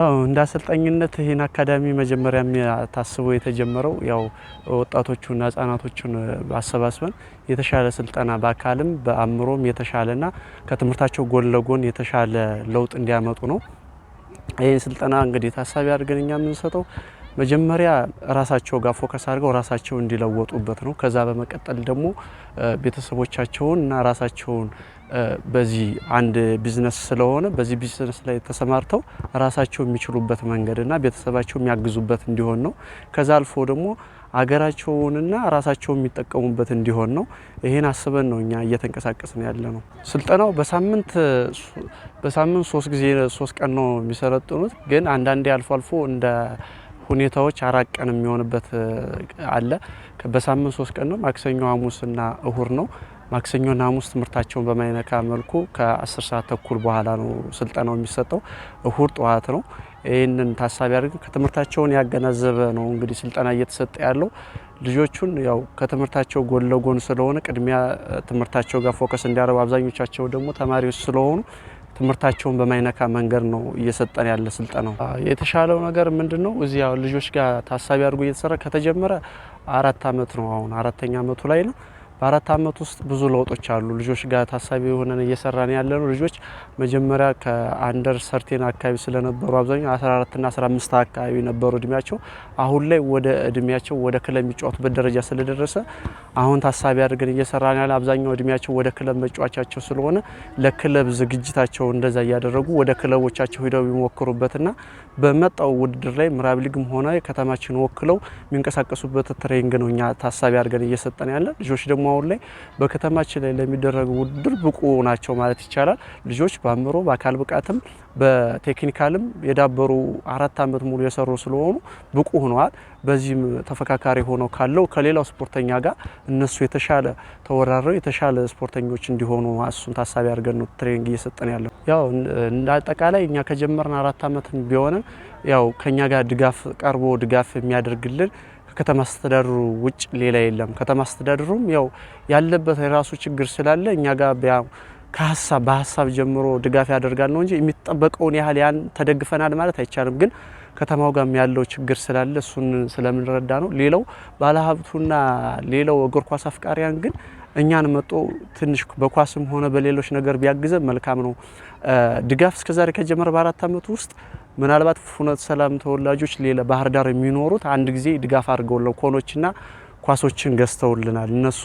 እንደ አሰልጣኝነት ይሄን አካዳሚ መጀመሪያ ታስቦ የተጀመረው ያው ወጣቶቹና ህጻናቶቹን አሰባስበን የተሻለ ስልጠና በአካልም በአእምሮም የተሻለና ከትምህርታቸው ጎን ለጎን የተሻለ ለውጥ እንዲያመጡ ነው። ይሄን ስልጠና እንግዲህ ታሳቢ አድርገን እኛ የምንሰጠው መጀመሪያ ራሳቸው ጋር ፎከስ አድርገው ራሳቸው እንዲለወጡበት ነው። ከዛ በመቀጠል ደግሞ ቤተሰቦቻቸውንና ራሳቸውን በዚህ አንድ ቢዝነስ ስለሆነ በዚህ ቢዝነስ ላይ ተሰማርተው ራሳቸው የሚችሉበት መንገድና ቤተሰባቸው የሚያግዙበት እንዲሆን ነው። ከዛ አልፎ ደግሞ አገራቸውንና ራሳቸው የሚጠቀሙበት እንዲሆን ነው። ይሄን አስበን ነው እኛ እየተንቀሳቀስን ያለነው። ስልጠናው በሳምንት 3 ቀን ነው የሚሰለጥኑት። ግን አንዳንዴ አልፎ አልፎ እንደ ሁኔታዎች 4 ቀን የሚሆንበት አለ። በሳምንት 3 ቀን ነው። ማክሰኞ፣ ሐሙስና እሁድ ነው። ማክሰኞና ሐሙስ ትምህርታቸውን በማይነካ መልኩ ከ10 ሰዓት ተኩል በኋላ ነው ስልጠናው የሚሰጠው። እሁድ ጠዋት ነው። ይሄንን ታሳቢ አድርገን ከትምህርታቸውን ያገናዘበ ነው እንግዲህ ስልጠና እየተሰጠ ያለው። ልጆቹን ያው ከትምህርታቸው ጎን ለጎን ስለሆነ ቅድሚያ ትምህርታቸው ጋር ፎከስ እንዲያደርጉ፣ አብዛኞቻቸው ደግሞ ተማሪዎች ስለሆኑ ትምህርታቸውን በማይነካ መንገድ ነው እየሰጠን ያለ ስልጠናው። የተሻለው ነገር ምንድነው? እዚህ ያው ልጆች ጋር ታሳቢ አድርጎ እየተሰራ ከተጀመረ 4 አመት ነው። አሁን 4ኛ አመቱ ላይ ነው። በ4 አመት ውስጥ ብዙ ለውጦች አሉ። ልጆች ጋር ታሳቢ ሆነን እየሰራን ያለነው ልጆች መጀመሪያ ከአንደር ሰርቴን አካባቢ ስለነበሩ አብዛኛው 14 እና 15 አካባቢ ነበሩ እድሜያቸው። አሁን ላይ ወደ እድሜያቸው ወደ ክለብ የሚጫወቱበት ደረጃ ስለደረሰ አሁን ታሳቢ አድርገን እየሰራን ያለ አብዛኛው እድሜያቸው ወደ ክለብ መጫወቻቸው ስለሆነ ለክለብ ዝግጅታቸው እንደዛ እያደረጉ ወደ ክለቦቻቸው ሄደው የሚሞክሩበትና በመጣው ውድድር ላይ ምዕራብ ሊግም ሆነ ከተማችን ወክለው የሚንቀሳቀሱበት ትሬኒንግ ነው እኛ ታሳቢ አድርገን እየሰጠን ያለ። ልጆች ደግሞ አሁን ላይ በከተማችን ላይ ለሚደረጉ ውድድር ብቁ ናቸው ማለት ይቻላል። ልጆች በአእምሮ በአካል ብቃትም በቴክኒካልም የዳበሩ 4 አመት ሙሉ የሰሩ ስለሆኑ ብቁ ሆነዋል። በዚህም ተፈካካሪ ሆነው ካለው ከሌላው ስፖርተኛ ጋር እነሱ የተሻለ ተወራረው የተሻለ ስፖርተኞች እንዲሆኑ እሱን ታሳቢ አድርገን ነው ትሬኒንግ እየሰጠን ያለው። ያው እንደ አጠቃላይ እኛ ከጀመርን 4 አመት ቢሆንም ያው ከኛ ጋር ድጋፍ ቀርቦ ድጋፍ የሚያደርግልን ከተማ አስተዳደሩ ውጭ ሌላ የለም። ከተማ አስተዳደሩም ያው ያለበት የራሱ ችግር ስላለ እኛ ጋር በሀሳብ ጀምሮ ድጋፍ ያደርጋል ነው እንጂ የሚጠበቀውን ያህል ያን ተደግፈናል ማለት አይቻልም። ግን ከተማው ጋር ያለው ችግር ስላለ እሱን ስለምንረዳ ነው። ሌላው ባለሀብቱና ሌላው እግር ኳስ አፍቃሪያን ግን እኛን መጥቶ ትንሽ በኳስም ሆነ በሌሎች ነገር ቢያግዘን መልካም ነው። ድጋፍ እስከዛሬ ከጀመረ በ4 አመት ውስጥ ምናልባት ፍኖተ ሰላም ተወላጆች ሌላ ባህር ዳር የሚኖሩት አንድ ጊዜ ድጋፍ አድርገውልን ኮኖችና ኳሶችን ገዝተውልናል እነሱ።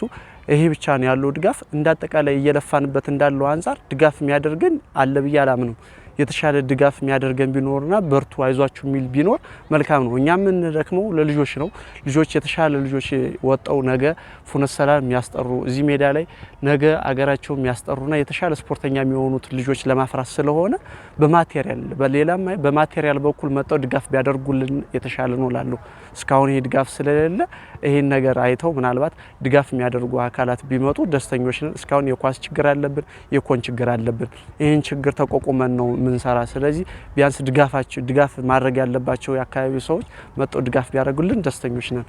ይሄ ብቻ ነው ያለው ድጋፍ። እንዳጠቃላይ እየለፋንበት እንዳለው አንፃር ድጋፍ የሚያደርገን አለ ብዬ አላምንም። የተሻለ ድጋፍ የሚያደርገን ቢኖርና በርቱ አይዟችሁ የሚል ቢኖር መልካም ነው። እኛ የምንደክመው ለልጆች ነው። ልጆች የተሻለ ልጆች ወጣው ነገ ፍኖተ ሰላም የሚያስጠሩ እዚህ ሜዳ ላይ ነገ አገራቸው የሚያስጠሩና የተሻለ ስፖርተኛ የሚሆኑት ልጆች ለማፍራት ስለሆነ በማቴሪያል በኩል መጣው ድጋፍ ቢያደርጉልን የተሻለ ነው ላለው። እስካሁን ይሄ ድጋፍ ስለሌለ ይሄን ነገር አይተው ምናልባት ድጋፍ የሚያደርጉ አካላት ቢመጡ ደስተኞች ነን። እስካሁን የኳስ ችግር አለብን፣ የኮን ችግር አለብን። ይሄን ችግር ተቋቁመን ነው ምንሰራ። ስለዚህ ቢያንስ ድጋፍ ማድረግ ያለባቸው የአካባቢው ሰዎች መጥተው ድጋፍ ቢያደርጉልን ደስተኞች ነን።